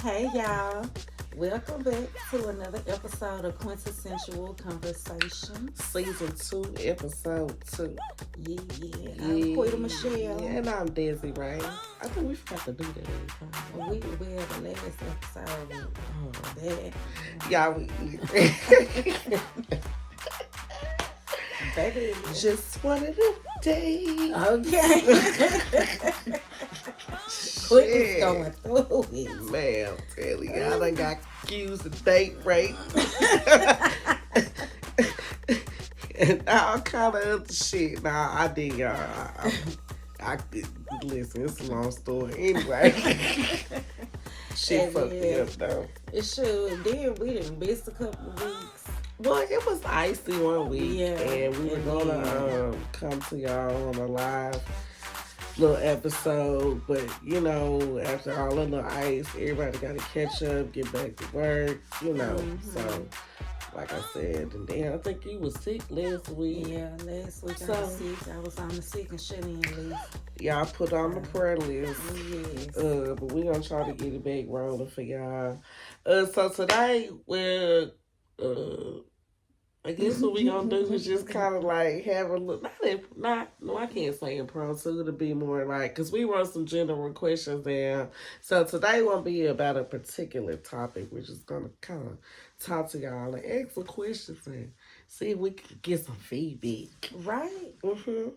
Hey y'all, welcome back to another episode of Quintessential Conversation. Season 2, episode 2. Yeah, I'm Quita Yeah, Michelle. and I'm Desi Ray. I think we forgot to do that every time. We had the last episode that Y'all, baby. just wanted to date. Okay. Quita's going through it. Man, I'm telling you, I done got accused of date rape. And all kind of other shit. Nah, I did, y'all. I listen, it's a long story. Anyway, shit fucked me up, though. It should. Then we didn't miss a couple of weeks. Well, it was icy one week, Yeah, and we were gonna come to y'all on a live little episode, but after all of the ice, everybody got to catch up, get back to work, So, like I said, and then I think you was sick last week. Yeah, last week I was sick. I was on the sick and shut in list. Y'all put on the prayer list. Yes. But we gonna try to get it back rolling for y'all. So today I guess what we gonna do is just kind of like have a look. I can't say impromptu. To be more like, cause we wrote some general questions down. So today won't be about a particular topic. We're just gonna kind of talk to y'all and ask some questions and see if we can get some feedback. Right. Mhm.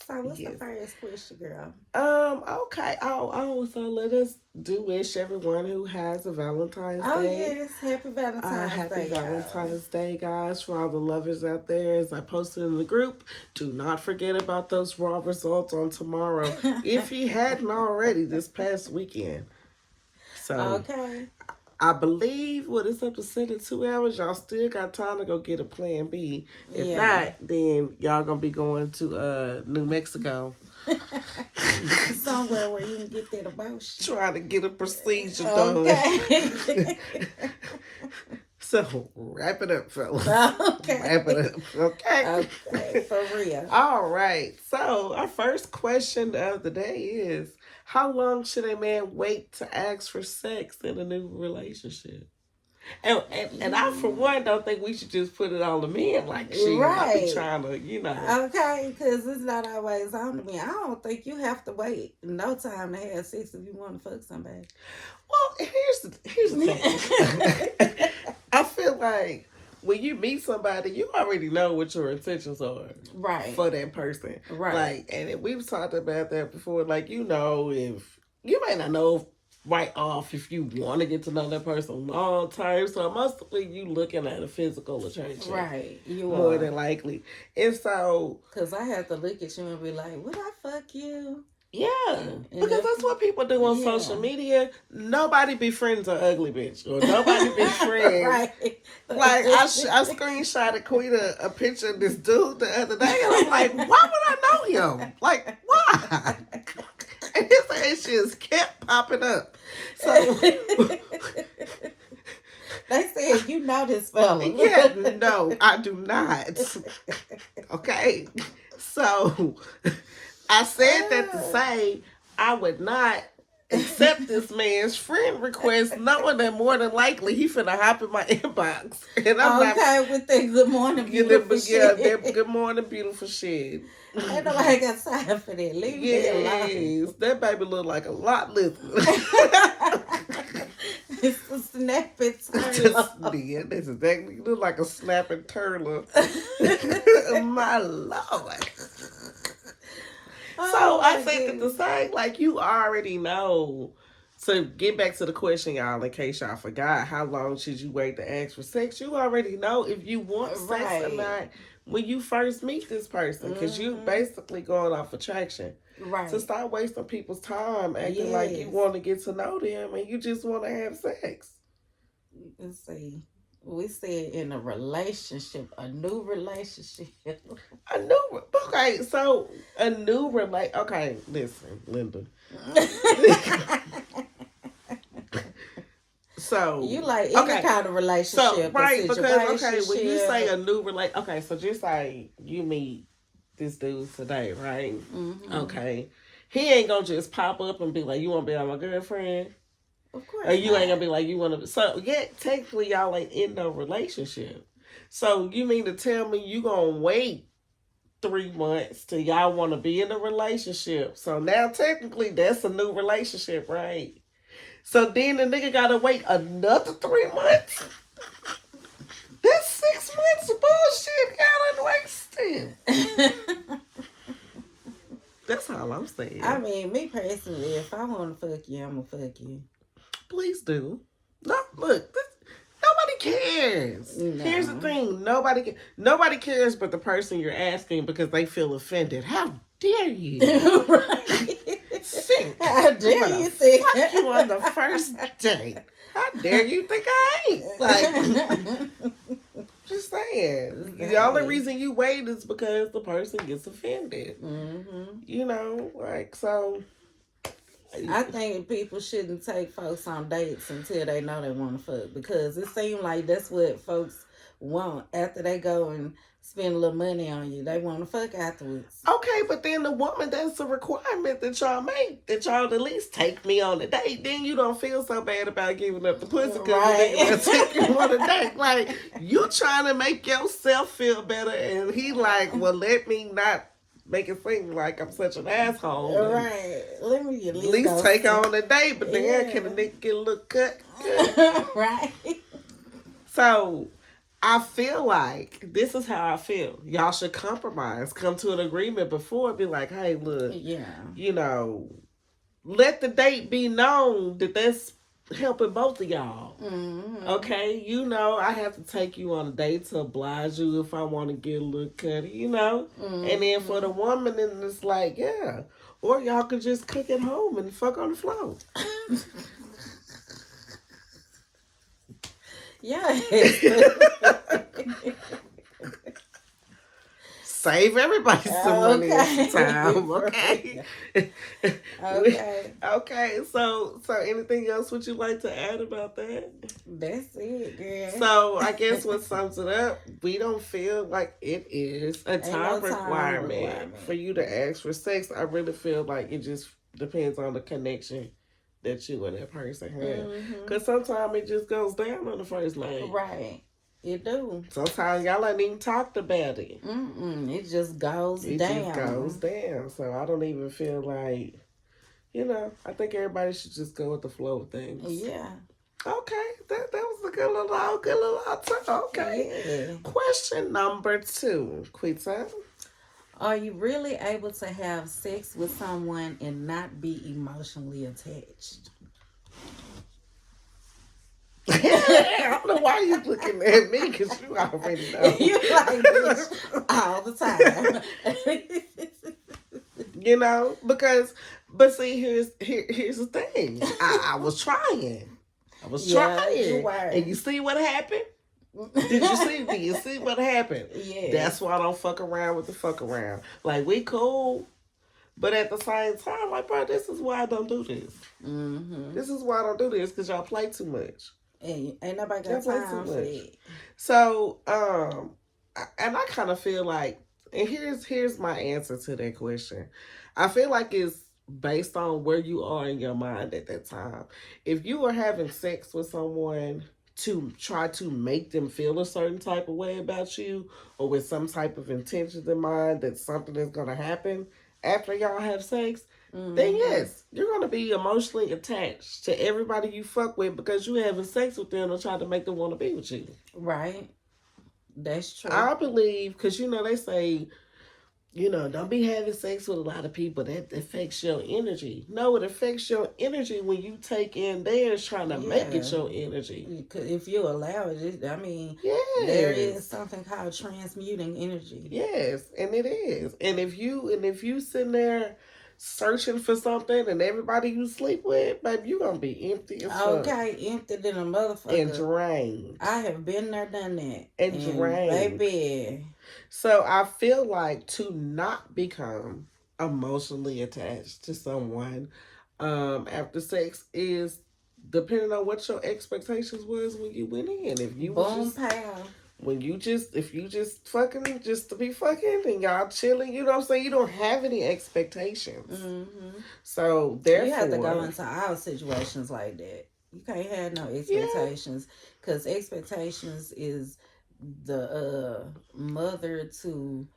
So what's the first question, girl? Okay. So let us do wish everyone who has a Valentine's Day. Oh yes, happy Valentine's Day. Happy Valentine's Day, guys, for all the lovers out there. As I posted in the group, do not forget about those raw results on tomorrow. If you hadn't already this past weekend. So okay. I believe it's up to 72 hours. Y'all still got time to go get a plan B. If not, then y'all gonna be going to New Mexico. Somewhere where you can get that emotion. Trying to get a procedure done. So wrap it up, fellas. Okay. Wrap it up. Okay. Okay, for real. All right. So our first question of the day is: how long should a man wait to ask for sex in a new relationship? And I, for one, don't think we should just put it on the men like she. I be trying to, Okay, because it's not always on the men. I don't think you have to wait no time to have sex if you want to fuck somebody. Well, here's the thing. I feel like when you meet somebody, you already know what your intentions are, right, for that person, right. Like, and we've talked about that before. Like, if you may not know right off if you want to get to know that person long term, so mostly you looking at a physical attraction, right? You more are. than likely, and so because I have to look at you and be like, "Would I fuck you?" Yeah, because that's what people do on social media. Nobody befriends an ugly bitch, or nobody befriends. Right. Like, I screenshotted Quita a picture of this dude the other day, and I'm like, why would I know him? Like, why? And his shit just kept popping up. So they said, you know this fella. Yeah, no, I do not. Okay, so I said that to say I would not accept this man's friend request, knowing that more than likely he finna hop in my inbox. And I'm with that good morning beautiful shit. Yeah, that good morning beautiful shit. Ain't nobody got time for that. Leave me alone. That baby look like a lot liquor. It's a snapping turtle. That's exactly, look like a snapping turtle. My Lord. So I think that the same, like, you already know. So get back to the question, y'all, in case y'all forgot, how long should you wait to ask for sex? You already know if you want sex or not when you first meet this person, because you basically going off attraction. Right. So stop wasting people's time acting like you want to get to know them and you just want to have sex. Let's see. We said in a relationship, a new relationship. Okay, so a new relationship. Okay, listen, Linda. So you like any kind of relationship. So, right, because when you say a new relationship, okay, so just say you meet this dude today, right? Mm-hmm. Okay. He ain't gonna just pop up and be like, you wanna be my girlfriend? Of Or course you ain't gonna not. be like you wanna. So yeah, technically y'all ain't in no relationship. So you mean to tell me you gonna wait 3 months till y'all want to be in a relationship? So now technically that's a new relationship, right? So then the nigga gotta wait another 3 months. That's 6 months of bullshit y'all done wasted. That's all I'm I saying. mean, me personally, if I want to fuck you, I'm gonna fuck you. Please do. No, look, nobody cares. Here's the No. thing: nobody cares, but the person you're asking because they feel offended. How dare you? Right. Think How I'm dare gonna you think? fuck you on the first date? How dare you think I ain't? Like, just saying. The only Hey. reason you wait is because the person gets offended. Hmm. Like so. I think people shouldn't take folks on dates until they know they want to fuck, because it seems like that's what folks want after they go and spend a little money on you. They want to fuck afterwards. Okay, but then the woman, that's a requirement that y'all make, that y'all at least take me on a date. Then you don't feel so bad about giving up the pussy because the nigga Right. will take you on a date. Like, you trying to make yourself feel better, and he like, well, let me not make it seem like I'm such an asshole, and Right. Let me at at least least go take her see. on a date. But then can the Yeah. nigga get a little cut? Good. Right. So I feel like this is how I feel. Y'all should compromise, come to an agreement before, be like, hey, look, Yeah. you know, let the date be known that that's helping both of y'all. Hmm. Okay, I have to take you on a date to oblige you if I want to get a little cutty. And then for the Hmm. woman, and it's like, yeah. Or y'all could just cook at home and fuck on the floor. Yes. Save everybody some money and some Okay. time, For okay? real. Okay. Okay, so anything else would you like to add about that? That's it, girl. So I guess what sums it up, we don't feel like it is a Ain't no time time requirement for requirement. you to ask for sex. I really feel like it just depends on the connection that you and that person have. Hmm. Cause sometimes it just goes down on the first night. Right. It do. Sometimes y'all ain't even talked about it. Mm-mm. It just goes It just goes down. down. So I don't even feel like, I think everybody should just go with the flow of things. Yeah. Okay, that was a good little talk. Okay. Yeah. Question number 2, Quita. Are you really able to have sex with someone and not be emotionally attached? I don't know why you looking at me because you already know. You like, bitch, all the time. Because, but see, here's the thing. I was trying. I was Yeah, you trying, were. and you see what happened. Do you see what happened? Yes. That's why I don't fuck around with the fuck around. Like, we cool, but at the same time, like, bro, this is why I don't do this. Mm-hmm. This is why I don't do this, because y'all play too much. Ain't nobody Y'all got play too time for much. that. So, and I kind of feel like, and here's my answer to that question. I feel like it's based on where you are in your mind at that time. If you are having sex with someone to try to make them feel a certain type of way about you, or with some type of intentions in mind that something is going to happen after y'all have sex, then Mm-hmm. yes, you're going to be emotionally attached to everybody you fuck with because you having sex with them to try to make them want to be with you. Right. That's true. I believe, because they say, don't be having sex with a lot of people. That affects your energy. No, it affects your energy when you take in theirs trying to make it Yeah. your energy. If you allow it, I mean, there is Yes. something called transmuting energy. Yes, and it is. And if you sitting there searching for something and everybody you sleep with, baby, you gonna be empty as fuck Okay, empty than a and motherfucker. drained. I have been there, done that. And And drained. baby, So I feel like to not become emotionally attached to someone after sex is depending on what your expectations was when you went in. If you was boom, just pow. if you just fucking just to be fucking and y'all chilling, you know what I'm saying? You don't have any expectations. Hmm. So You have to go therefore, into all situations like that. You can't have no Yeah. expectations because expectations is the mother to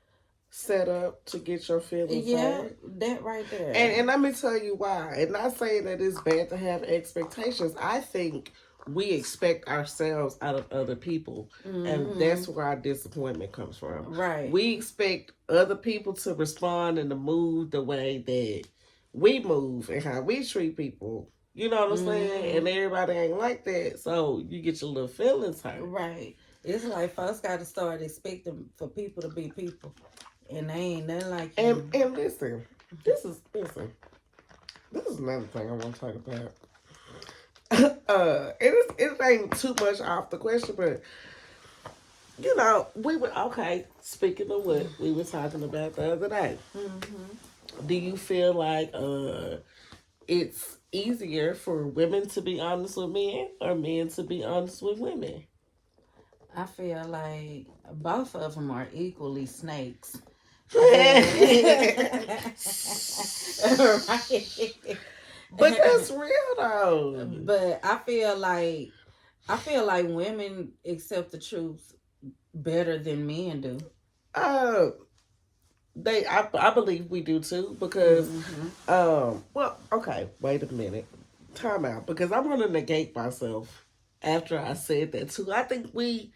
Set up to get your feelings yeah, hurt. that right there. And let me tell you why. And not saying that it's bad to have expectations. I think we expect ourselves out of other people. And Mm-hmm. that's where our disappointment comes from. Right. We expect other people to respond and to move the way that we move and how we treat people. You know what I'm saying? And Mm-hmm. everybody ain't like that. So you get your little feelings hurt. Right. It's like folks got to start expecting for people to be people, and they ain't nothing like you. And listen, listen. This is another thing I want to talk about. It ain't too much off the question, but you know, we were okay. Speaking of what we were talking about the other day, Mm-hmm. do you feel like it's easier for women to be honest with men or men to be honest with women? I feel like both of them are equally snakes. But But right. that's real though. But I feel like women accept the truth better than men do. Uh, I believe we do too because Mm-hmm. well, okay, wait a minute. Time out because I'm gonna negate myself after I said that too. I think we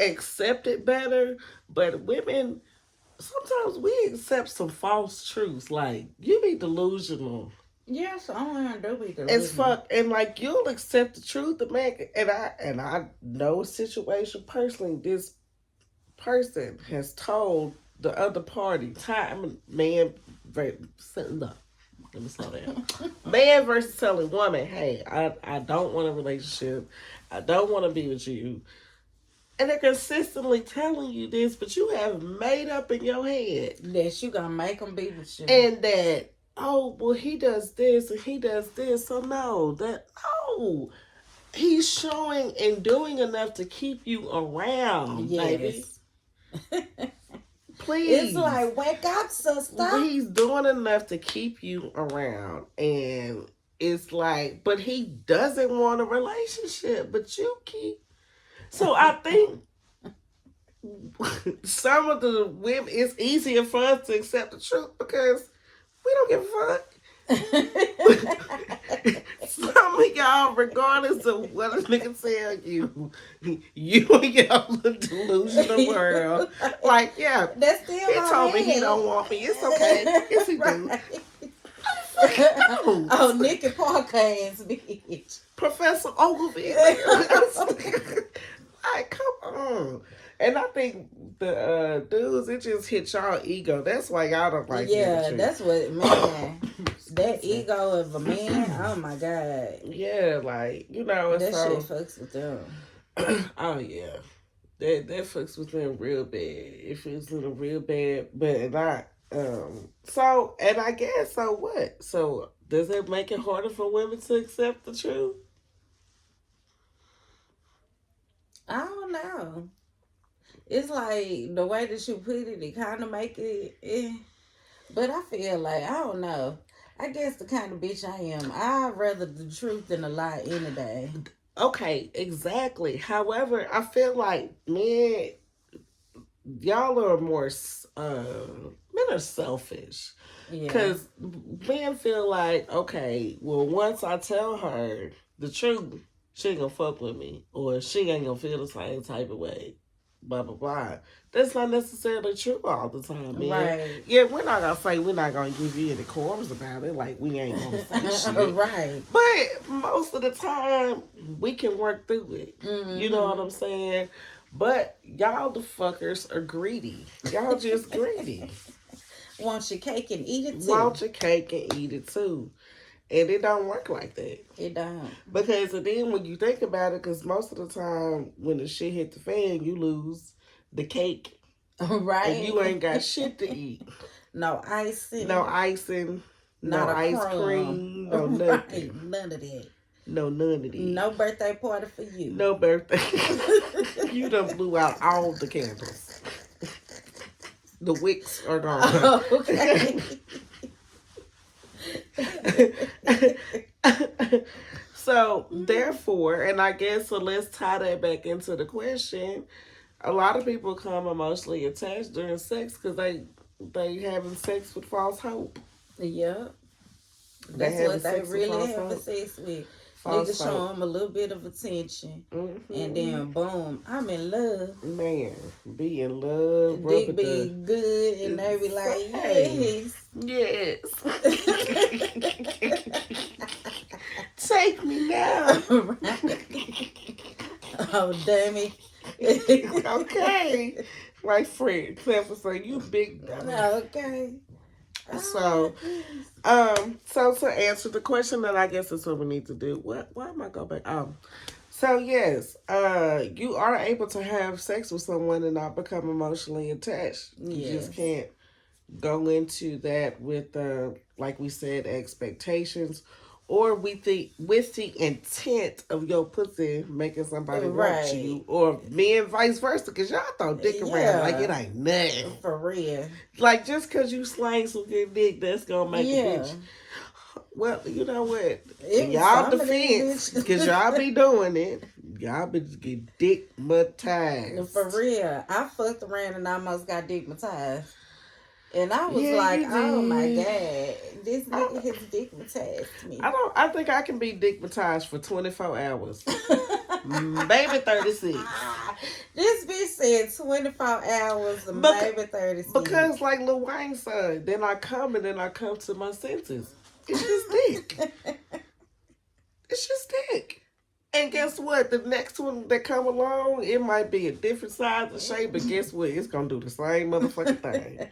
accept it better, but women sometimes we accept some false truths. Like you be delusional Yes, I do be as delusional. fuck, and like you'll accept the truth, the man. And I know a situation personally. This person has told the other party time man. No, let me slow down. Man versus telling woman, hey, I don't want a relationship. I don't want to be with you. And they're consistently telling you this, but you have made up in your head. That you gonna make them be with you. And that, oh, well, he does this and he does this. So, no. He's showing and doing enough to keep you around, baby. Yes. It's Please. like, wake up, sister. He's doing enough to keep you around. And it's like, but he doesn't want a relationship, but you keep. So I think some of the women, it's easier for us to accept the truth because we don't give a fuck. Some of y'all, regardless of what a nigga tell you, you and your little delusional world. Like, yeah, That's still he my told me he man. don't want me. It's okay. Yes, he do. Right. Don't. Oh, Nikki Parker ass bitch. Professor Ogilvy. Like, come on. And I think the dudes, it just hit y'all ego. That's why y'all don't like Yeah, church. that's what, man. That ego of a man, oh my God. Yeah, like, you know, That so shit fucks with them. oh yeah. That fucks with them real bad. It feels a little real bad, but not so and I guess so what? So does it make it harder for women to accept the truth? I don't know. It's like the way that you put it kind of make it. But I feel like, I don't know. I guess the kind of bitch I am, I'd rather the truth than a lie any day. Okay, exactly. However, I feel like men, y'all are more men are selfish Yeah. because men feel like, okay, well, once I tell her the truth, she ain't gonna fuck with me or she ain't gonna feel the same type of way, blah blah blah. That's not necessarily true all the time, man. Right. Yeah, we're not gonna say we're not gonna give you any quarters about it, like we ain't gonna say shit. Right. But most of the time, we can work through it. You know what Mm-hmm. I'm saying? But y'all, the fuckers, are greedy. Y'all just greedy. Want your cake and eat it too. Want your cake and eat it too. And it don't work like that. It don't. Because then when you think about it, because most of the time when the shit hit the fan, you lose the cake. Right. And you ain't got shit to eat. No icing. No icing. Not No a ice crumb. cream. No Right. nothing. None of that. No, none of that. No birthday party for you. No birthday. You done blew out all the candles. The wicks are gone. Oh, okay. So therefore, and I guess so. Let's tie that back into the question. A lot of people become emotionally attached during sex because they having sex with false hope. Yeah. They That's having what they sex with really false having hope. sex with. False Niggas show hope. them a little bit of attention, and Mm-hmm. then boom, I'm in love. Man, be in love, rub Dick it be the good, and they be like, hey, yes. yes. Take me now. Oh, damn it. Okay. Like Fred Clever say, you big dummy. Okay. So, Yes. so to answer the question, that I guess that's what we need to do. What? Why am I go back? So yes, you are able to have sex with someone and not become emotionally attached. You just Yes. can't go into that with like we said, expectations, or with the intent of your pussy making somebody want Right. you, or me and vice versa, because y'all throw dick around like it Yeah. ain't nothing. For real. Like just because you slang some good dick, that's gonna make a Yeah. bitch. Well, you know what? It In was y'all some of defense, these because bitches. y'all be doing it, y'all bitches get dickmatized. For real. I fucked around and almost got digmatized. And I was Yeah, like, you oh my did. God, this nigga has digmatized me. I think I can be dickmatized for 24 hours. Maybe 36. This bitch said 24 hours, maybe 36. Because like Lil Wayne said, then I come and then I come to my senses. It's just dick. It's just dick. And guess what? The next one that come along, it might be a different size and shape, but guess what? It's gonna do the same motherfucking thing.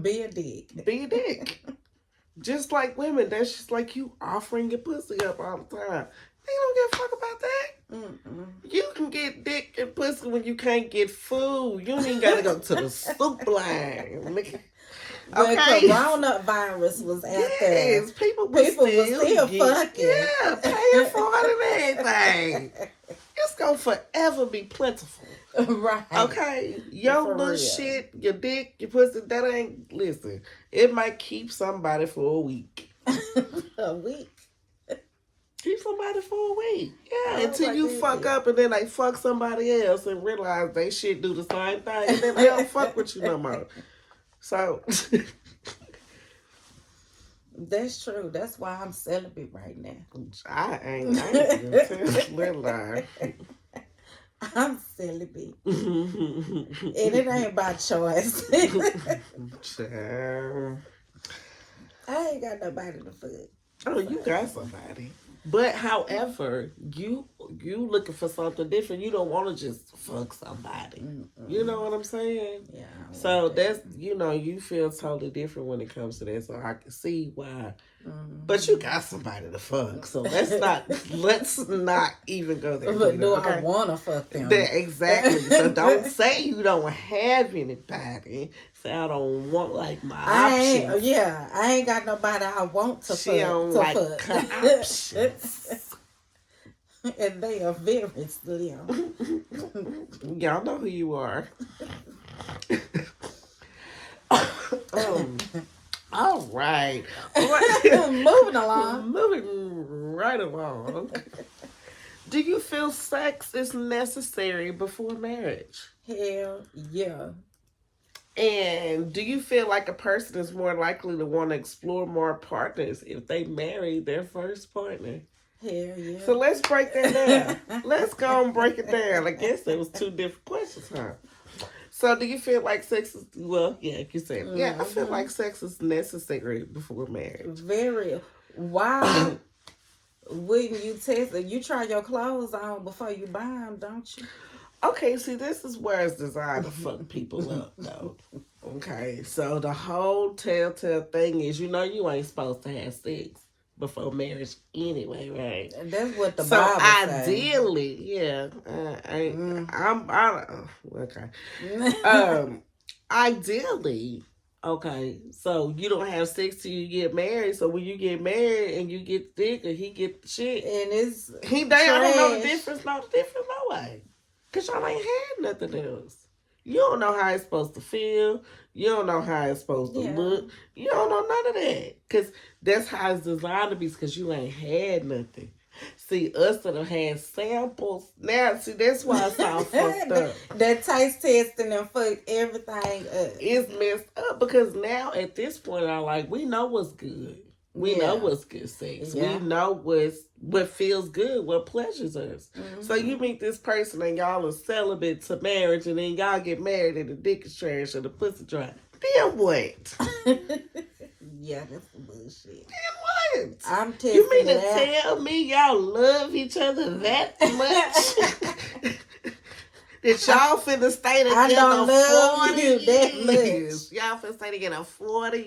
Be a dick. Be a dick. Just like women, that's just like you offering your pussy up all the time. They don't give a fuck about that. Mm-mm. You can get dick and pussy when you can't get food. You ain't even gotta go to the soup line. When Okay. coronavirus was out there, Yes, people was still fucking. yeah, paying for it and everything. It's gonna forever be plentiful. Right. Okay, your For little real. shit, your dick, your pussy, that ain't, listen, it might keep somebody for a week. A week. Keep somebody for a week. Yeah, Oh until my you fuck goodness. up and then they fuck somebody else and realize they shit do the same thing and then they don't fuck with you no more. So, That's true. That's why I'm celibate right now. I ain't even little lie. I'm celibate. And it ain't by choice. Child. I ain't got nobody to fuck. Oh, you got somebody. But however, you looking for something different. You don't want to just fuck somebody. Mm-mm. You know what I'm saying? Yeah. I don't So want that. that's, you feel totally different when it comes to that. So I can see why. Mhm. But you got somebody to fuck. So let's not even go there. But do I Okay? want to fuck them? Exactly. So don't say you don't have anybody. Say I don't want like my options. I ain't got nobody I want to She fuck. don't To like fuck. her options. And they are very slim. Y'all know who you are. All right. Moving along. Moving right along. Do you feel sex is necessary before marriage? Hell yeah. And do you feel like a person is more likely to want to explore more partners if they marry their first partner? Hell yeah. So let's break that down. Let's go and break it down. I guess there was two different questions, huh? So do you feel like sex is, well, yeah, you said, yeah, I feel like sex is necessary before marriage. Very. Why wouldn't you test it? You try your clothes on before you buy them, don't you? Okay, see, this is where it's designed to fuck people up, though. Okay, so the whole telltale thing is, you ain't supposed to have sex before marriage anyway, right? That's what the So Bible ideally, yeah, okay. Ideally, okay, so you don't have sex till you get married. So when you get married and you get thick or he get the shit, and it's they don't know the difference, no way. Cause y'all ain't had nothing else. You don't know how it's supposed to feel. You don't know how it's supposed to look. You don't know none of that. Cause that's how it's designed to be. Cause you ain't had nothing. See, us that have had samples. Now, see, that's why I sound fucked up. That taste testing and fuck everything up. It's messed up because now at this point, we know what's good. We know what's good sex. We know what feels good, what pleasures us. Mm-hmm. So you meet this person and y'all are celibate to marriage, and then y'all get married and the dick is trash or the pussy dry. Then what? Yeah, that's some bullshit. Then what? I'm testing You mean to tell me y'all love each other that much? That y'all finna stay together I don't love 40 you that years. much. Y'all finna stay together 40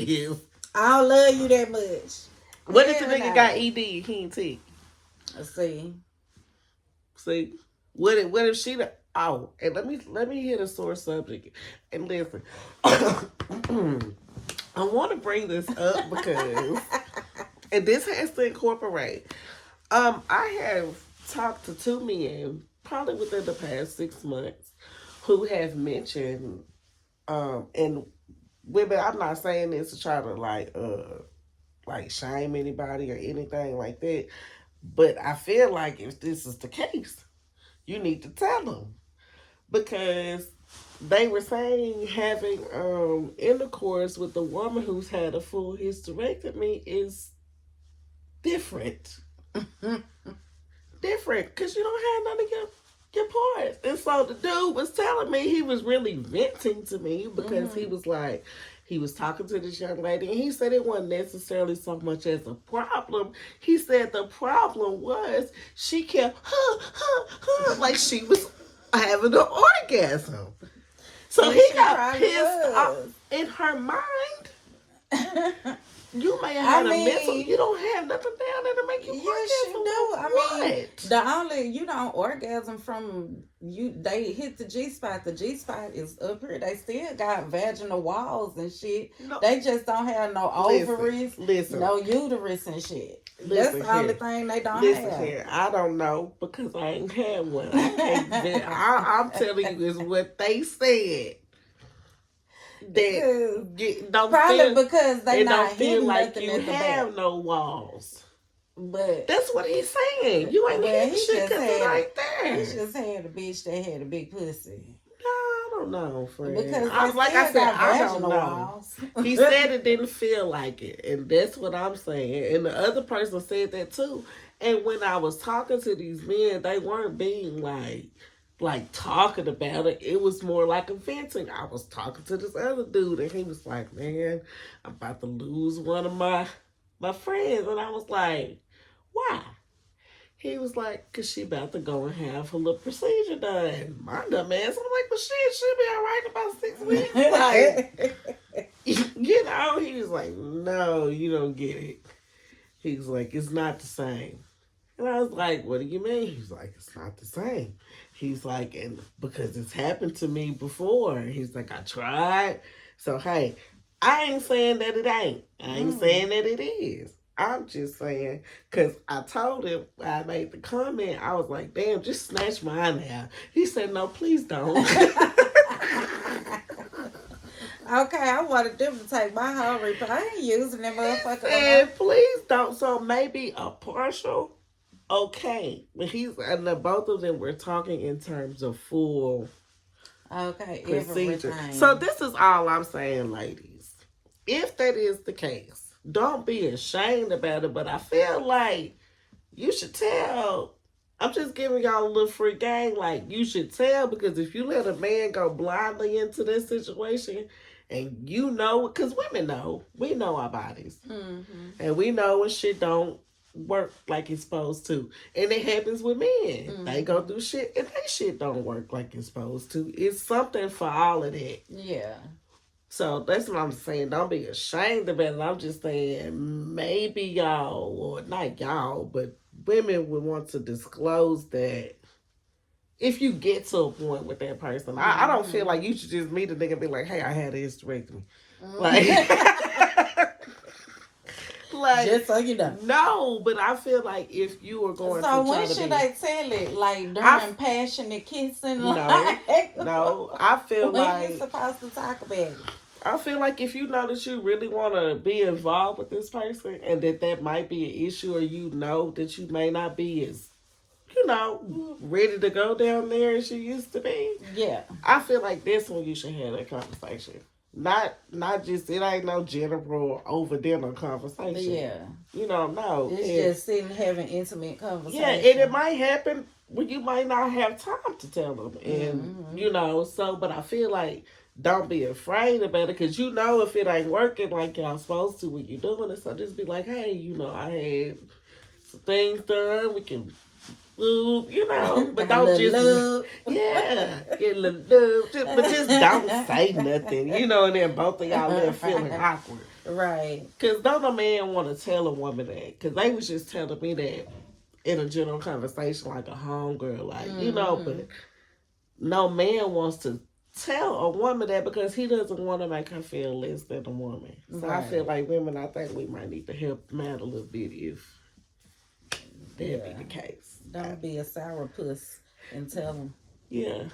years. I don't love you that much. What if the nigga got ED? He ain't take. See, what if she the and let me hear the sore subject and listen. I want to bring this up because and this has to incorporate. I have talked to 2 men probably within the past 6 months who have mentioned and women. I'm not saying this to try to like shame anybody or anything like that, but I feel like if this is the case, you need to tell them because they were saying having intercourse with a woman who's had a full hysterectomy is different. Different because you don't have none of your parts. And so the dude was telling me, he was really venting to me because he was like, he was talking to this young lady and he said it wasn't necessarily so much as a problem. He said the problem was she kept like she was having an orgasm. So he got pissed off in her mind. You may have had a mental. You don't have nothing down there to make you orgasm. Yes, you do. I mean, you don't orgasm from you. They hit the G spot. The G spot is up here. They still got vaginal walls and shit. No, they just don't have no ovaries, no uterus and shit. That's the only thing they don't have. Here, I don't know because I ain't had one. I can't. I'm telling you, is what they said. That don't probably feel, because they not don't feel like you have no walls. But that's what he's saying. You ain't hitting shit because it ain't there. He just had a bitch that had a big pussy. No, I don't know, friend. Because I said, I don't know. Walls. He said it didn't feel like it, and that's what I'm saying. And the other person said that too. And when I was talking to these men, they weren't being like talking about it. It was more like a venting. I was talking to this other dude and he was like, man, I'm about to lose one of my friends. And I was like, why? He was like, cause she about to go and have her little procedure done. My dumb ass, I'm like, well shit, she'll be all right in about 6 weeks. Like, you know, he was like, no, you don't get it. He was like, it's not the same. And I was like, what do you mean? He's like, it's not the same. He's like, and because it's happened to me before. He's like, I tried. So, hey, I ain't saying that it ain't. I ain't saying that it is. I'm just saying, because I told him, I made the comment, I was like, damn, just snatch mine out. He said, no, please don't. Okay, I wanted them to take my whole report. I ain't using that motherfucker. And please don't. So maybe a partial. Okay, but both of them were talking in terms of full procedure. Everything. So this is all I'm saying, ladies. If that is the case, don't be ashamed about it. But I feel like you should tell. I'm just giving y'all a little free game. Like, you should tell, because if you let a man go blindly into this situation, and you know, because women know, we know our bodies, and we know when shit don't work like it's supposed to. And it happens with men. They go through shit and they shit don't work like it's supposed to. It's something for all of that. Yeah. So that's what I'm saying. Don't be ashamed of it. I'm just saying maybe y'all, or not y'all, but women would want to disclose that if you get to a point with that person. I don't feel like you should just meet a nigga and be like, hey, I had a hysterectomy. Like, just so you know. No, but I feel like if you were going so when should I tell it? Like during passionate kissing? No, I feel when like you supposed to talk about it. I feel like if you know that you really want to be involved with this person and that might be an issue, or you know that you may not be as, ready to go down there as you used to be. Yeah. I feel like that's when you should have that conversation. Not just, it ain't no general over dinner conversation. Yeah. No. It's just sitting having intimate conversation. Yeah, and it might happen when you might not have time to tell them. And, but I feel like don't be afraid about it, because if it ain't working like y'all supposed to when you're doing it. So just be like, hey, I had some things done. We can but don't just love. get a little love, but just don't say nothing, and then both of y'all left feeling awkward, right? Because don't a man want to tell a woman that? Because they was just telling me that in a general conversation, like a homegirl, like but no man wants to tell a woman that because he doesn't want to make her feel less than a woman. So I feel like women, I think we might need to help them out a little bit if that be the case. Don't be a sourpuss and tell them. Yeah.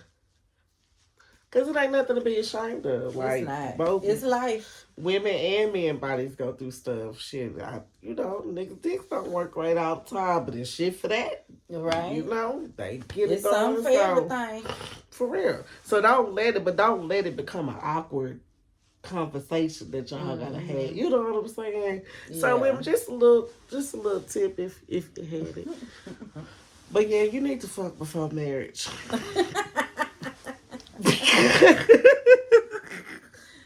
Because it ain't nothing to be ashamed of. Like, it's not. Both it's life. Women and men bodies go through stuff. Shit, niggas' dicks don't work right all the time, but it's shit for that. Right. They get it's it done. It's something for everything. For real. So don't let it become an awkward conversation that y'all gotta have. You know what I'm saying? Yeah. So women, just a little tip if you had it. But yeah, you need to fuck before marriage.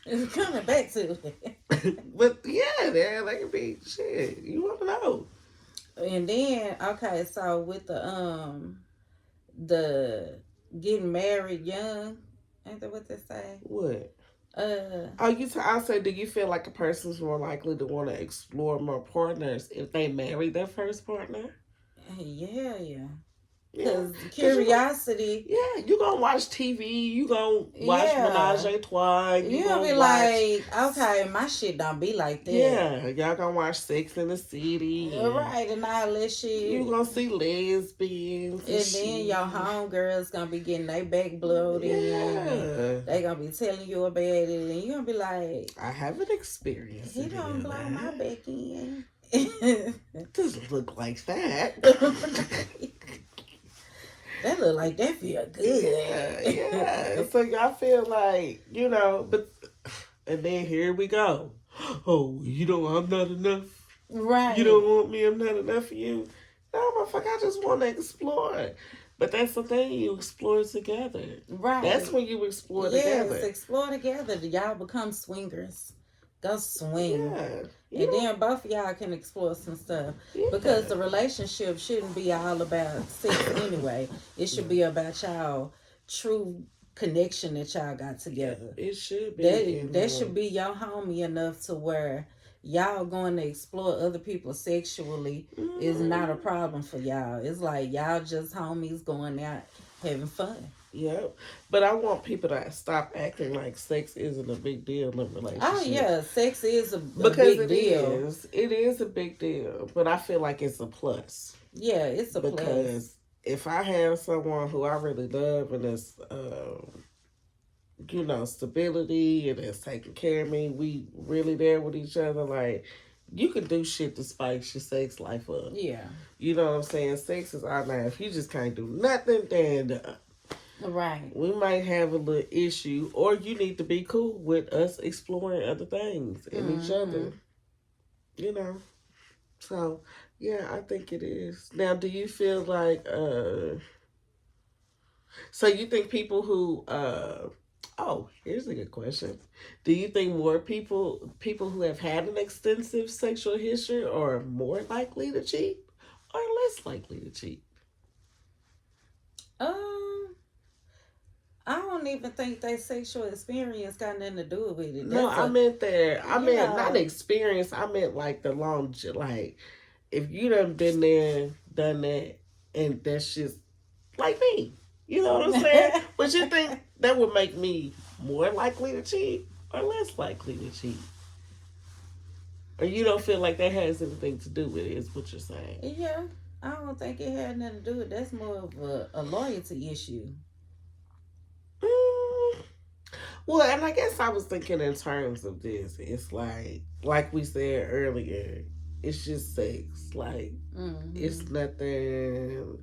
It's coming back to it. But yeah, that can be shit. You want to know. And then, okay, so with the getting married young, ain't that what they say? What? I say, do you feel like a person's more likely to want to explore more partners if they marry their first partner? Yeah. Because curiosity. You gonna watch TV. You gonna watch Menage a Trois. You gonna be like, okay, my shit don't be like that. Yeah, y'all gonna watch Sex in the City. Right, and all that shit. You gonna see lesbians. And then your homegirls gonna be getting their back blowed in. They gonna be telling you about it. And you gonna be like, I haven't experienced it. He don't blow my back in. It doesn't look like that. That look like that feel good. Yeah. So y'all feel like, but and then here we go. Oh, I'm not enough. Right. You don't want me, I'm not enough for you. No, motherfucker, I just want to explore. But that's the thing, you explore together. Right. That's when you explore together. Yes, explore together. Y'all become swingers. Go swing. Yeah. And then both of y'all can explore some stuff. Yeah. Because the relationship shouldn't be all about sex anyway. It should be about y'all true connection that y'all got together. It should be. That should be your homie enough to where y'all going to explore other people sexually is not a problem for y'all. It's like y'all just homies going out having fun. Yep. But I want people to stop acting like sex isn't a big deal in a relationship. Oh, yeah. Sex is a big deal. It is a big deal. But I feel like it's a plus. Yeah, it's a plus. Because if I have someone who I really love and is, stability and is taking care of me, we really there with each other, like, you can do shit to spice your sex life up. Yeah. You know what I'm saying? Sex is our life. If you just can't do nothing, then... Right. We might have a little issue, or you need to be cool with us exploring other things in each other. So, yeah, I think it is. Now, do you feel like, so you think people who, here's a good question. Do you think more people who have had an extensive sexual history are more likely to cheat or less likely to cheat? I don't even think that sexual experience got nothing to do with it. No, I meant not experience. I meant like the long, like if you done been there, done that, and that's just like me. You know what I'm saying? But you think that would make me more likely to cheat or less likely to cheat? Or you don't feel like that has anything to do with it, is what you're saying? Yeah, I don't think it had nothing to do with it. That's more of a loyalty issue. Well, and I guess I was thinking in terms of this. It's like we said earlier, it's just sex. Like, it's Mm-hmm. nothing.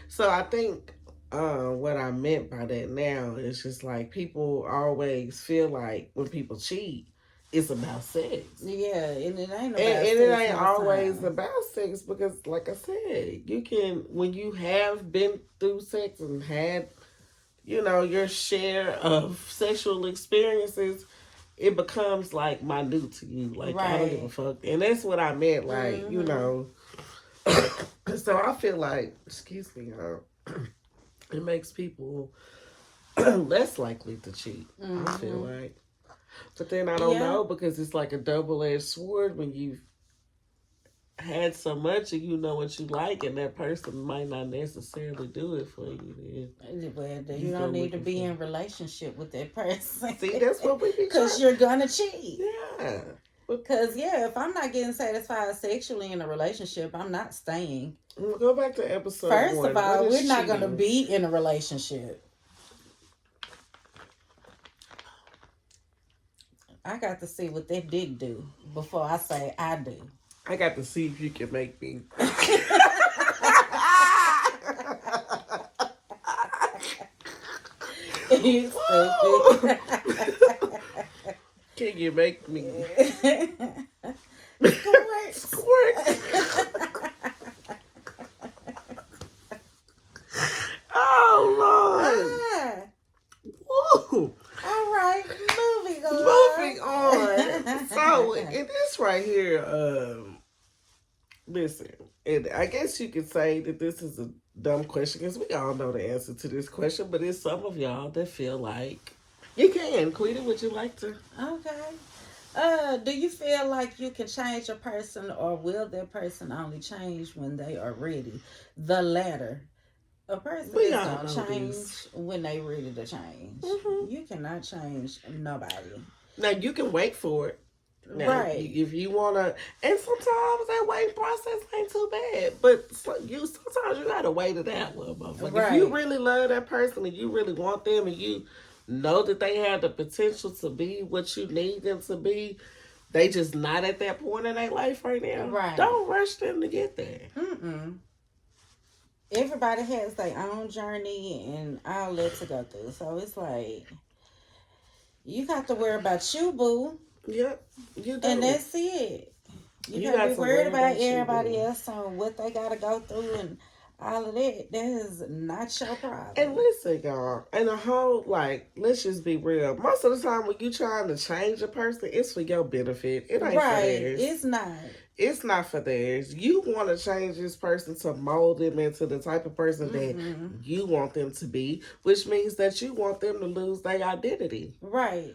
So I think what I meant by that now is just like people always feel like when people cheat, it's about sex. Yeah, and it ain't And, about and it sex ain't most always time. about sex because, like I said, you can, when you have been through sex and had, your share of sexual experiences, it becomes like minute to you. Like, I don't give a Right. fuck. And that's what I meant. Like, Mm-hmm. so I feel like, excuse me, it makes people less likely to cheat. I feel Mm-hmm. like. But then I don't Yeah. know because it's like a double edged sword when you've had so much and you know what you like and that person might not necessarily do it for you, Well, then you you go don't need to looking be for. in relationship with that person. See, that's what we be Because trying. you're gonna cheat. Yeah. But Because, yeah, if I'm not getting satisfied sexually in a relationship, I'm not staying. we'll go back to episode First of one. What all, we're is not gonna cheating? be in a relationship. I got to see what that dick do before I say I do. I got to see if you can make me. You Woo! stupid. Can you make me Squirts. squirt? Oh Ah, Lord! Woo! all right, moving Moving on. So on. in this right here, listen, and I guess you could say that this is a dumb question because we all know the answer to this question, but it's some of y'all that feel like you can. Quita, would you like to? Okay. Do you feel like you can change a person, or will that person only change when they are ready? The latter. A person We is all gonna know this. change when they ready to change. Hmm. You cannot change nobody. Now you can wait for it. Now, Right. if you wanna, and sometimes that waiting process ain't too bad. But sometimes you gotta wait it out, little motherfucker. If you Right. really love that person and you really want them and you know that they have the potential to be what you need them to be, they just not at that point in their life right now. Right. Don't rush them to get there. Mm-mm. Everybody has their own journey and all that to go through. So it's like you got to worry about you, boo, Yep, you and do. that's it. You You can't be got to worried worry about about you, everybody boo. else on what they gotta go through and all of that. That is not your And problem. listen, y'all, and the whole, like, let's just be real. Most of the time when you trying to change a person, it's for your benefit. It ain't for Right. theirs. It's not. It's not for theirs. You want to change this person to mold them into the type of person that Mm-hmm. you want them to be, which means that you want them to lose their identity. Right.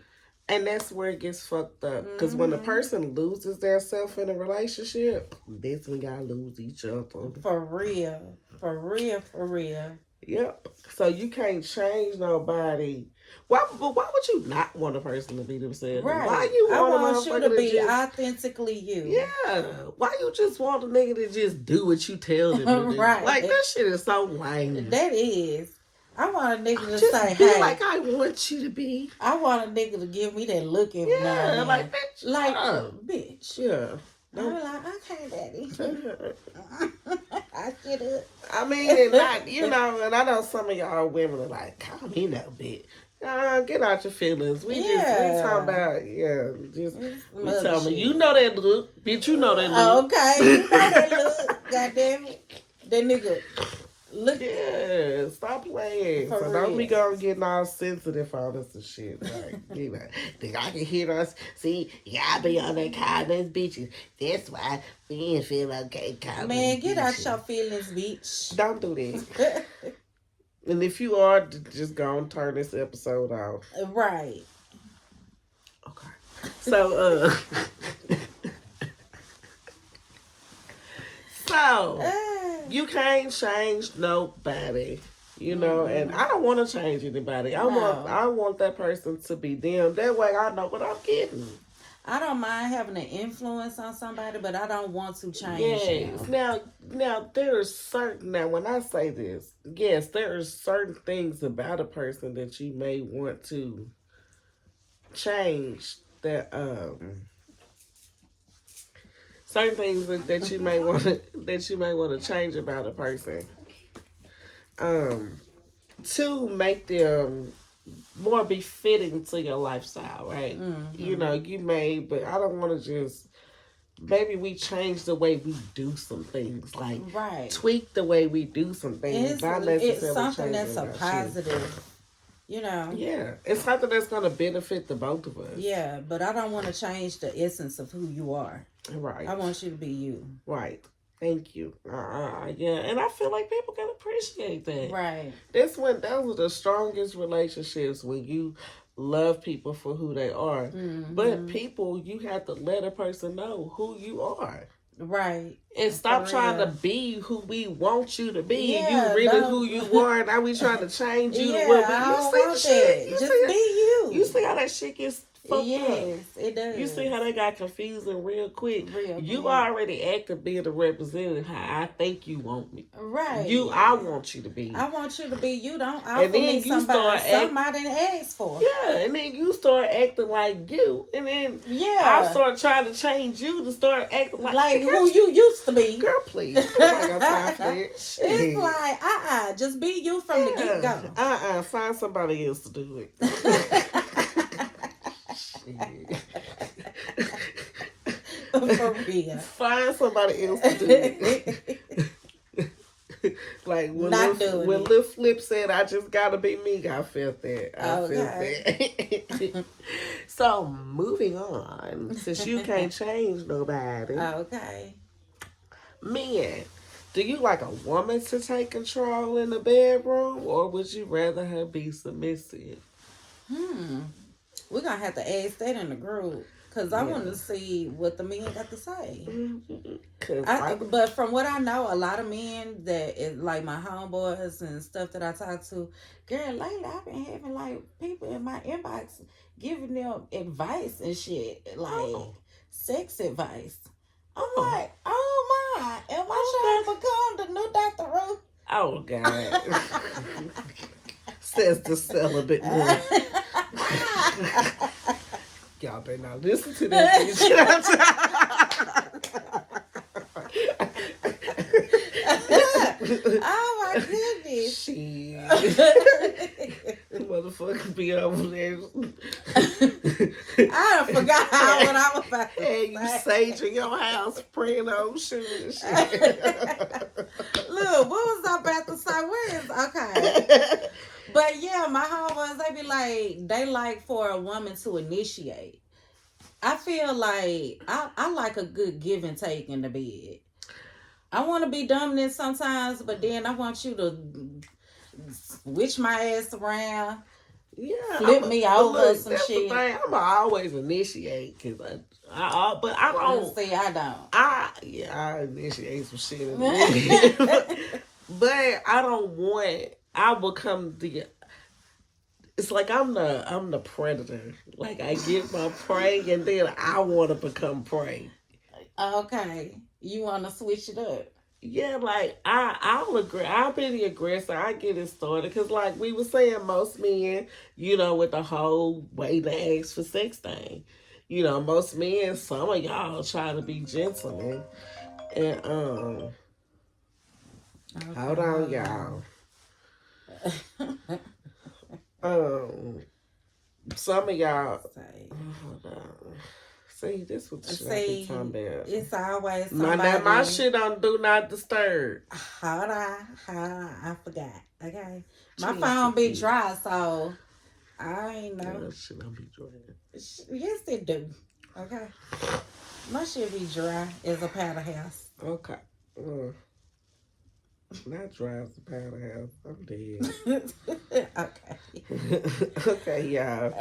And that's where it gets fucked up. Because when the Mm-hmm. person loses their self in a relationship, that's when y'all lose each other. For real. For real. For real. Yep. So you can't change nobody. Why would you not want a person to be themselves? Why Right. you I want a want you to motherfucker to be just, authentically you. yeah? Why you just want a nigga to just do what you tell them to do? Like, Right. that shit is so lame. That is. I want a nigga to say, Just be hey, like I want you to be. I want a nigga to give me that look every now and Yeah, like, then. bitch, shut Like, up. bitch. Yeah. I'm Don't. like, okay, daddy. I get I mean, and not, it. and I know some of y'all women are like, call me no bitch. Get out your feelings. We talking Yeah. about, yeah, just, It's some we other talking about, you shit. know that look. Bitch, you know that look. Okay, you know that look. God damn it. That nigga look Yeah, stop playing. for So don't be real. going getting all sensitive on us and shit. Like, think I can hear us. See, y'all be on there calling us bitches. That's why we didn't feel okay calling us Man, get out your bitches. feelings, bitch. Don't do that. And if you are, just go and turn this episode off. Right. Okay. So, so you can't change nobody. And Mm-mm. I don't want to change anybody. No. I want that person to be them. That way I know what I'm getting. I don't mind having an influence on somebody, but I don't want to change Yes. them. Now there's certain, now when I say this, yes, there are certain things about a person that you may want to change that certain things that you may want to change about a person to make them more befitting to your lifestyle, right? You know, you may, but I don't want to just maybe we change the way we do some things, like tweak the way we do some things, not necessarily it's something that's a positive, you know. Yeah, it's something that's going to benefit the both of us. Yeah, but I don't want to change the essence of who you are. Right. I want you to be you. Right. Thank you. Yeah, and I feel like people can appreciate that. Right. Those are the strongest relationships, when you love people for who they are. But people, you have to let a person know who you are. Right. And stop trying to be who we want you to be. Yeah, you really who you are. Now we trying to change you to what we you see the shit. Just be you. You see how that shit gets fucked up? Yes, it does. You see how they got confusing real quick? You already acting being a representative how I think you want me. Right. I want you to be. I want you to be you. Don't offer me something I didn't ask for. Yeah, and then you start acting like you. And then I start trying to change you to start acting like who you used to be. Girl, please. I got time for that. It's like, just be you from the get-go. Find somebody else to do it. For real. Find somebody else to do it. Like when Lil Flip said, "I just gotta be me," I felt that. I felt that. So moving on, since you can't change nobody. Okay. Men, do you like a woman to take control in the bedroom, or would you rather her be submissive? We're gonna have to ask that in the group. Because I want to see what the men got to say. But from what I know, a lot of men like my homeboys and stuff that I talk to, girl, lately I've been having like people in my inbox giving them advice and shit, like sex advice. I'm like, oh my, am I trying to become the new Dr. Ruth? Oh God. Says the celibate one. Y'all better not listen to this. Oh my goodness. Shit. Motherfucker be over there. I forgot what I was about to say. You sage in your house praying on shit and shit. Look, what was I about to say? Okay. But yeah, my homeboys, they like for a woman to initiate. I feel like I like a good give and take in the bed. I want to be dominant sometimes, but then I want you to switch my ass around. Yeah, flip me over some shit. I'm always initiate because but I don't. See, I don't. I initiate some shit, but I don't want. I become the. It's like I'm the predator. Like I get my prey, and then I want to become prey. Okay, you want to switch it up. Yeah, like I'll agree. I'll be the aggressor. I get it started because, like we were saying, most men, with the whole way they ask for sex thing, most men, some of y'all try to be gentlemen, and hold on, y'all. Some of y'all. Hold on. See, this what I'm talking about. It's always somebody. My shit on do not disturb. Hold on. I forgot. Okay, my phone be dry, so I ain't know. That shit don't be dry. Yes, it do. Okay, my shit be dry as a powder house. Okay. Not dry as a powder house. I'm dead. Okay. Okay, y'all.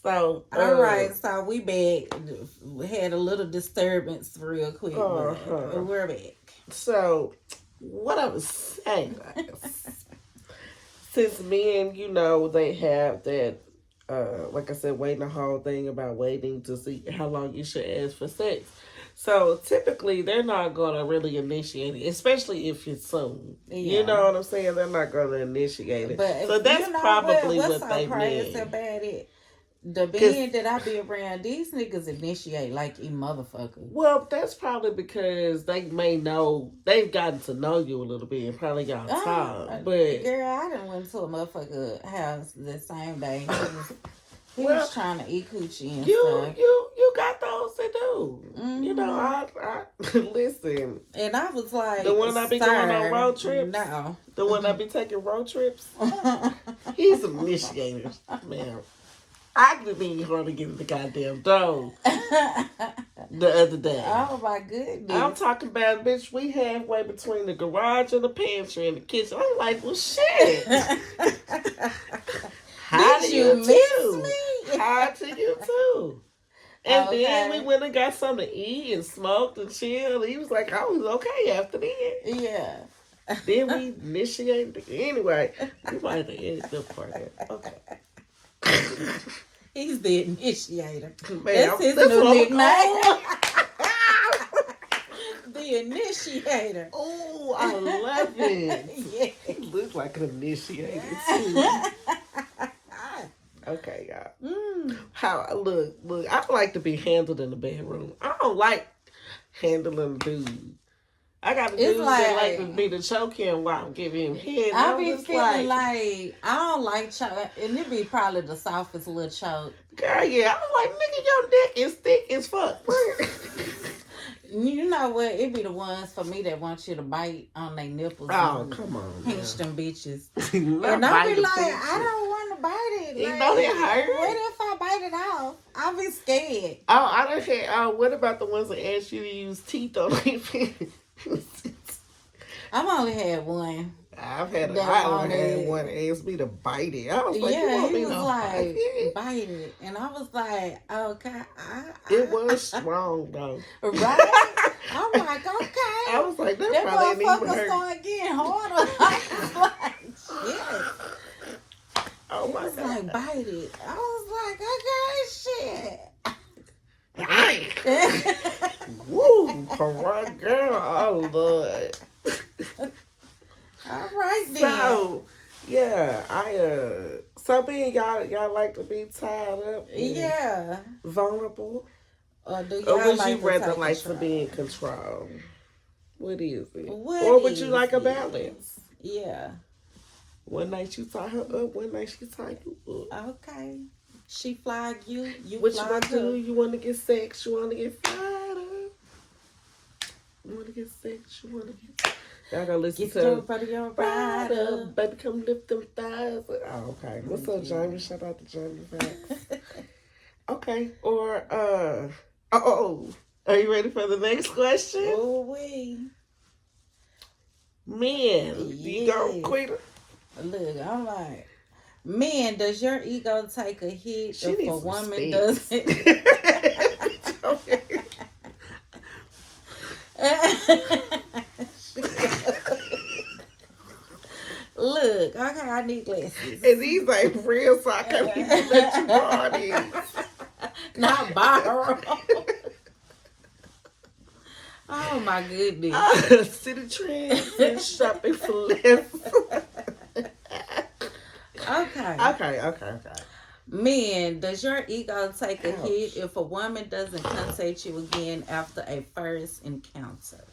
So, all right, so we back. We had a little disturbance real quick. But we're back. So, what I was saying is, since men, they have that, like I said, waiting the whole thing about waiting to see how long you should ask for sex. So, typically, they're not going to really initiate it, especially if it's soon. Yeah. You know what I'm saying? They're not going to initiate it. But so, that's probably what they mean. What's so crazy about it? The band that I be around, these niggas initiate like a motherfucker. Well, that's probably because they may know, they've gotten to know you a little bit and probably got talk. But girl, I done went to a motherfucker house the same day. He well, was trying to eat coochie and you stuff. you got those to do. Mm-hmm. You know, I listen. And I was like, the one I be going on road trips. No, the one I be taking road trips. He's an initiator, man. I didn't even hardly get in the goddamn door the other day. Oh my goodness! I'm talking about, bitch, we halfway between the garage and the pantry and the kitchen. I'm like, well, shit. How do you too? Me? How to you too? And then we went and got something to eat and smoked and chilled. He was like, I was okay after that. Yeah. Then we initiated. Anyway, we might have ended the part. Okay. He's the initiator. Man, that's his new nickname. The initiator. Oh, I love it. Yeah. He looks like an initiator too. Okay, y'all. How look, I like to be handled in the bedroom. I don't like handling dudes. I got to do like to be the choking while I'm giving him head. I be feeling like I don't like choke, and it be probably the softest little choke. Girl, yeah, I'm like, nigga, your dick is thick as fuck. You know what? It be the ones for me that want you to bite on their nipples. Oh, come on, pinch them bitches. And I be like, I don't want to bite it. You like, know it hurt. What if I bite it off? I'll be scared. Oh, I don't care. What about the ones that ask you to use teeth on their fingers? I've only had one. I only had one ask me to bite it. I was like, yeah, you want he me was to like, bite it. And I was like, okay. It was strong, though. Right? I'm like, okay. I was like, that probably ain't even hurt. Start getting harder. I was like, shit. Oh, my God. Like, bite it. I was like, okay, shit. Woo, correct girl. Oh, Lord. All right, then. So, yeah, so being y'all like to be tied up? Yeah. Vulnerable? Or do y'all would like you rather like to be in control? What is it? Or would you like a balance? Yeah. One night you tie her up, one night she tie you up. Okay. She flag you, what flag you want to do? her. You want to get sex, you want to get fired up. You want to get sex, you want to get... Y'all gotta listen get to your body on rider. Baby, come lift them thighs. Oh, okay. What's up, Jamie? Shout out to Jamie. Okay. Or are you ready for the next question? Oh, wait. Men, you go quitter. Look, I'm like, man, does your ego take a hit if a woman doesn't? Look, okay, I need glasses. And these ain't real, so I can't even let you borrow these. Not borrow. Oh my goodness. City trends and shopping for less. Okay. Men, does your ego take a hit if a woman doesn't contact you again after a first encounter?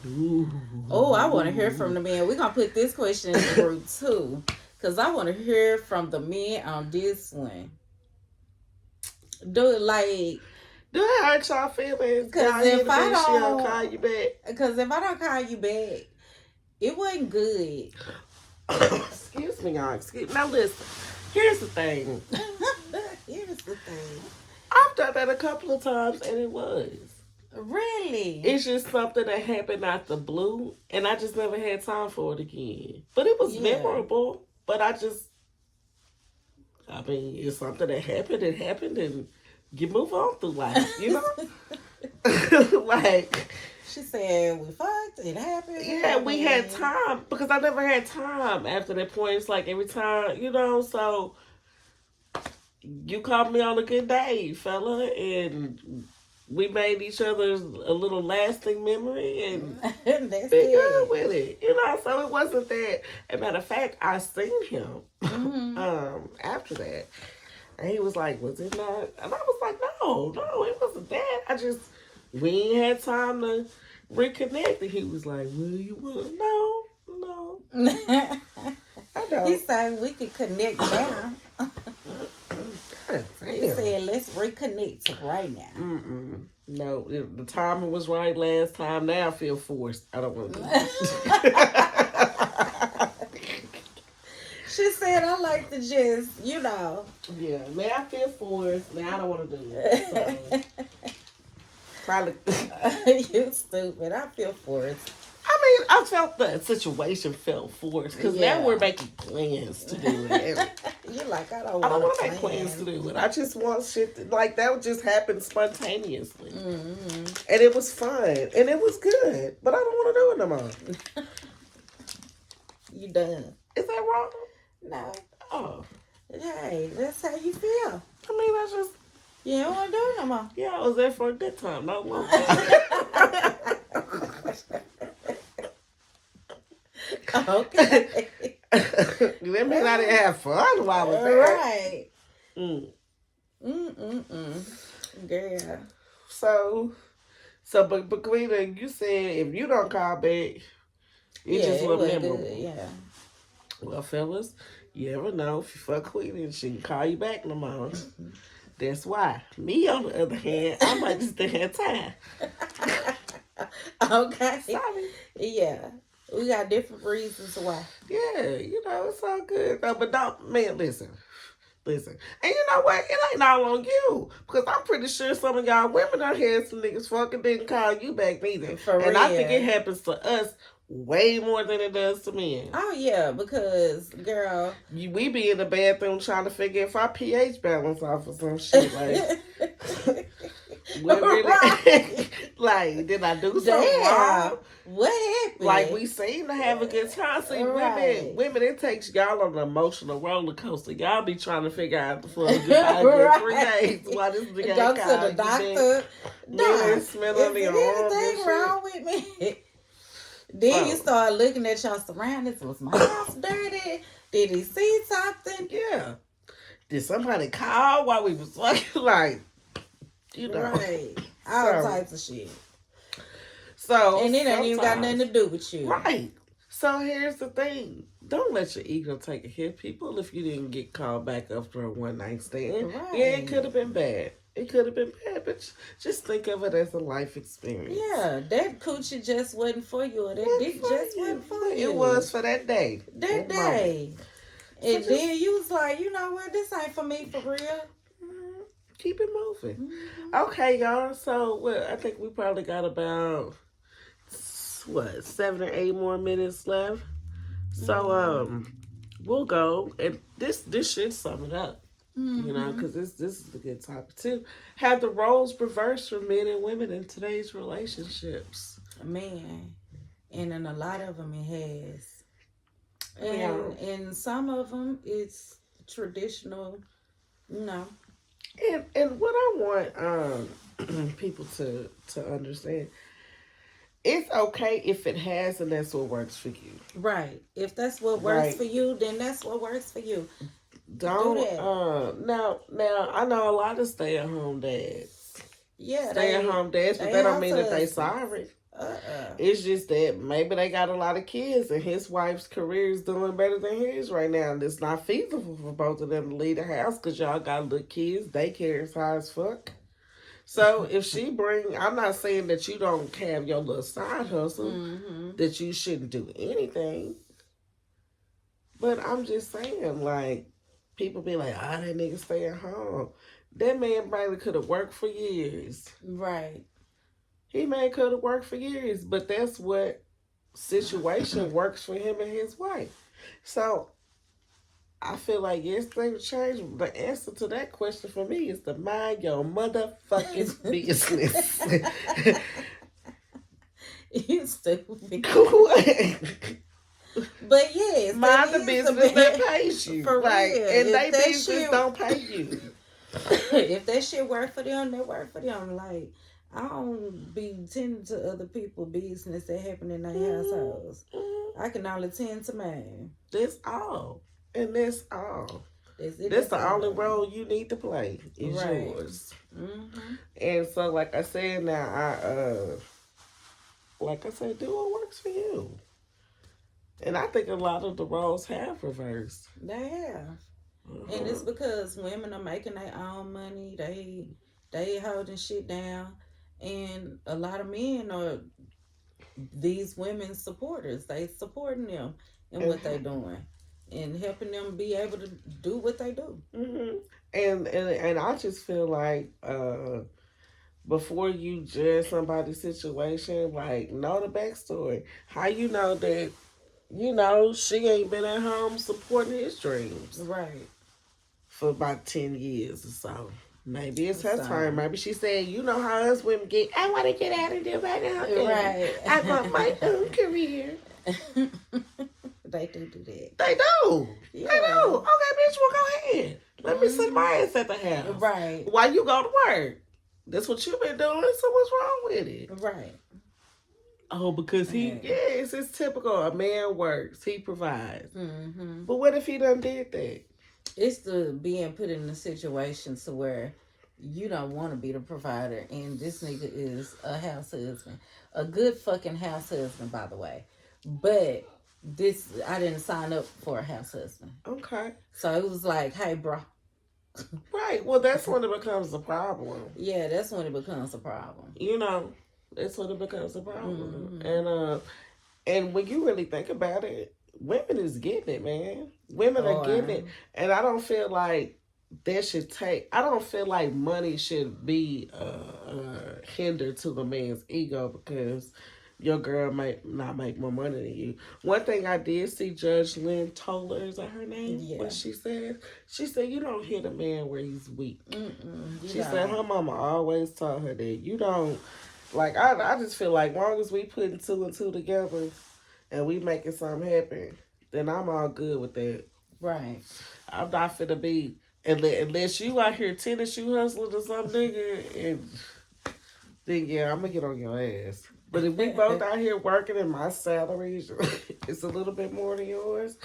Ooh. Oh, I want to hear from the men. We're going to put this question in the group too, because I want to hear from the men on this one. Do it hurt y'all feelings? Because if I don't call you back. Because if I don't call you back, it wasn't good. Excuse me, y'all. Now listen, here's the thing. I've done that a couple of times and it was. Really? It's just something that happened out the blue and I just never had time for it again. But it was memorable. But it's something that happened. It happened and you move on through life, you know? Like... She said, we fucked, it happened. Yeah, we had time. Because I never had time after that point. It's like every time, you know, so... You called me on a good day, fella, and... We made each other a little lasting memory and that's be good with it. You know, so it wasn't that. As a matter of fact, I seen him after that. And he was like, was it not? And I was like, no, it wasn't that. We ain't had time to reconnect. And he was like, well, you want? No. I know. He said we could connect now. God, He said, let's reconnect right now. No, the timing was right last time. Now I feel forced. I don't want to do it. She said, I like to just, you know. Yeah, now I feel forced. Now I don't want to do it. So, probably. You stupid. I feel forced. I mean, I felt the situation felt forced because now we're making plans to do it. You're like, I don't want to make plans to do it. I just want shit like that would just happen spontaneously. And it was fun. And it was good. But I don't want to do it no more. You done. Is that wrong? No. Oh. Hey, that's how you feel. I mean, I just... You don't want to do it no more. Yeah, I was there for a good time. No more. Okay. That means I didn't have fun while I was there. Right. Girl. So, but Queen, you said if you don't call back, it just look memorable. Good, yeah. Well, fellas, you ever know if you fuck Queen and she can call you back no more. That's why. Me, on the other hand, I might just didn't have time. Okay. Sorry. Yeah. We got different reasons why. Yeah, it's all good. No, but listen. And you know what? It ain't all on you. Because I'm pretty sure some of y'all women done had some niggas fucking didn't call you back neither. And I think it happens to us way more than it does to men. Oh, yeah, because, girl... We be in the bathroom trying to figure if our pH balance off or some shit. Like, what really... Right. Like, did I do something wrong? What happened? Like, we seem to have a good time. See, women, it takes y'all on an emotional roller coaster. Y'all be trying to figure out the fuck goodbye 3 days while this nigga go to the doctor. Doc, smell on the anything wrong with me? Then you start looking at your surroundings. Was my house dirty? Did he see something? Yeah. Did somebody call while we was fucking? Like, right. All types of shit. So, and it ain't even got nothing to do with you. Right. So here's the thing. Don't let your ego take a hit, people, if you didn't get called back after a one-night stand. Right. Yeah, it could have been bad. But just think of it as a life experience. Yeah, that coochie just wasn't for you, or that dick just wasn't for you. It was for that day. That day. And then you was like, you know what, this ain't for me for real. Keep it moving. Okay, y'all. So, I think we probably got about... 7 or 8 more minutes left. So we'll go, and this should sum it up. Because this is a good topic too. Have the roles reversed for men and women in today's relationships? Man, and in a lot of them it has, and in some of them it's traditional. And what I want people to understand. It's okay if it has and that's what works for you. Right. If that's what works for you, then that's what works for you. Don't do that. Now I know a lot of stay-at-home dads. Yeah. Stay-at-home dads, but that don't mean that they sorry. It's just that maybe they got a lot of kids and his wife's career is doing better than his right now. And it's not feasible for both of them to leave the house because y'all got little kids. Daycare is high as fuck. So if she I'm not saying that you don't have your little side hustle, that you shouldn't do anything. But I'm just saying, like, people be like, that nigga stay at home. That man probably could have worked for years. Right. He could have worked for years, but that's what situation works for him and his wife. So I feel like yes, things change. The answer to that question for me is to mind your motherfucking business. You stupid. But yes, mind the business that pays you. For real. And they business don't pay you. If that shit work for them, that work for them. Like, I don't be tending to other people's business that happen in their households. I can only tend to mine. That's all. And that's all. That's the only role you need to play is Right. yours. Mm-hmm. And so, like I said, now like I said, do what works for you. And I think a lot of the roles have reversed. They have. And it's because women are making their own money. They holding shit down, and a lot of men are these women's supporters. They supporting them in what they doing and helping them be able to do what they do. Mm-hmm. And I just feel like before you judge somebody's situation, like know the backstory. How you know that she ain't been at home supporting his dreams. Right. For about 10 years or so. Maybe it's her turn. Maybe she said, you know how us women get, I want to get out of there right now. Right. I want my own career. They do that. They do. Yeah. They do. Okay, bitch, well, go ahead. Let me sit my ass at the house. Right. While you go to work. That's what you've been doing, so what's wrong with it? Right. Oh, because it's typical. A man works, he provides. Mm-hmm. But what if he done did that? It's the being put in a situation to where you don't want to be the provider, and this nigga is a house husband, a good fucking house husband, by the way. But I didn't sign up for a house husband. Okay. So it was like, hey, bro. Right. Well, that's when it becomes a problem. Yeah, that's when it becomes a problem. That's when it becomes a problem. Mm-hmm. And when you really think about it, women is getting it, man. Women are getting it. And I don't feel like I don't feel like money should be a hinder to the man's ego because your girl might not make more money than you. One thing I did see Judge Lynn Toller, is that her name? Yeah. What she said? She said, you don't hit a man where he's weak. She said her mama always taught her that. You don't, like, I just feel like long as we putting 2 and 2 together and we making something happen, then I'm all good with that. Right. I'm not finna be, unless you out here tennis shoe hustling or something, nigga, and then yeah, I'm gonna get on your ass. But if we both out here working and my salary is a little bit more than yours,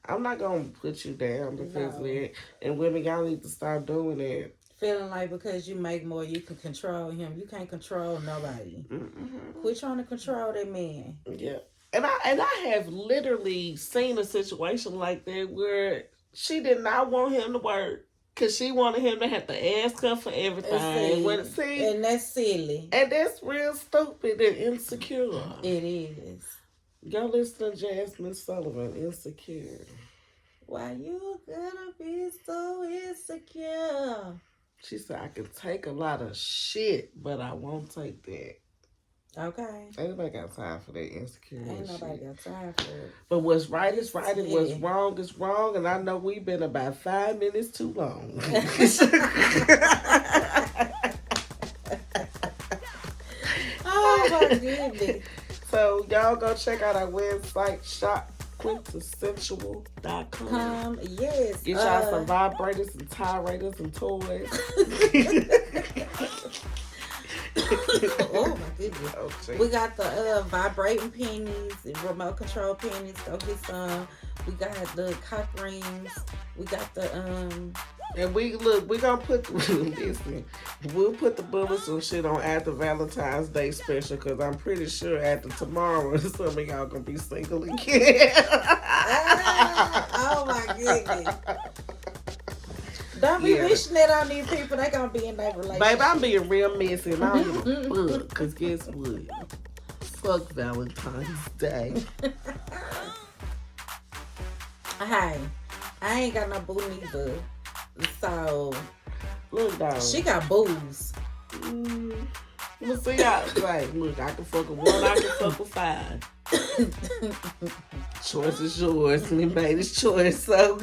I'm not going to put you down because of it. And women, y'all need to stop doing that. Feeling like because you make more, you can control him. You can't control nobody. Mm-hmm. Quit trying to control that man. Yeah. And I have literally seen a situation like that where she did not want him to work. Because she wanted him to have to ask her for everything. And that's silly. And that's real stupid and insecure. It is. Go listen to Jasmine Sullivan, Insecure. Why you gotta be so insecure? She said, I can take a lot of shit, but I won't take that. Okay. Ain't nobody got time for that insecure Ain't nobody got time for it. But what's right is right and what's wrong is wrong. And I know we've been about 5 minutes too long. Oh my goodness. So y'all go check out our website, shopquintessential.com. Yes. Get y'all some vibrators and tirators and toys. Oh my goodness. Okay. We got the vibrating pennies, remote control pennies. Go get some. We got the cock rings. We got the and we gonna put listen, we'll put the bullets and shit on after Valentine's Day special because I'm pretty sure after tomorrow some of y'all gonna be single again. Oh my goodness. Don't be wishing that on these people. They gonna be in that relationship. Babe, I'm being real messy and I don't give a fuck. Because guess what? Fuck Valentine's Day. Hey, I ain't got no boo neither. So, look, dog. She got boos. Well, see, like, look, I can fuck with 1, I can fuck with 5. Choice is yours. We made his choice. So,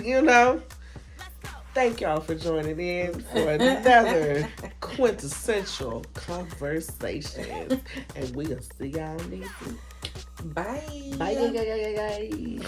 thank y'all for joining in for another quintessential conversation. And we'll see y'all next week. Bye. Bye.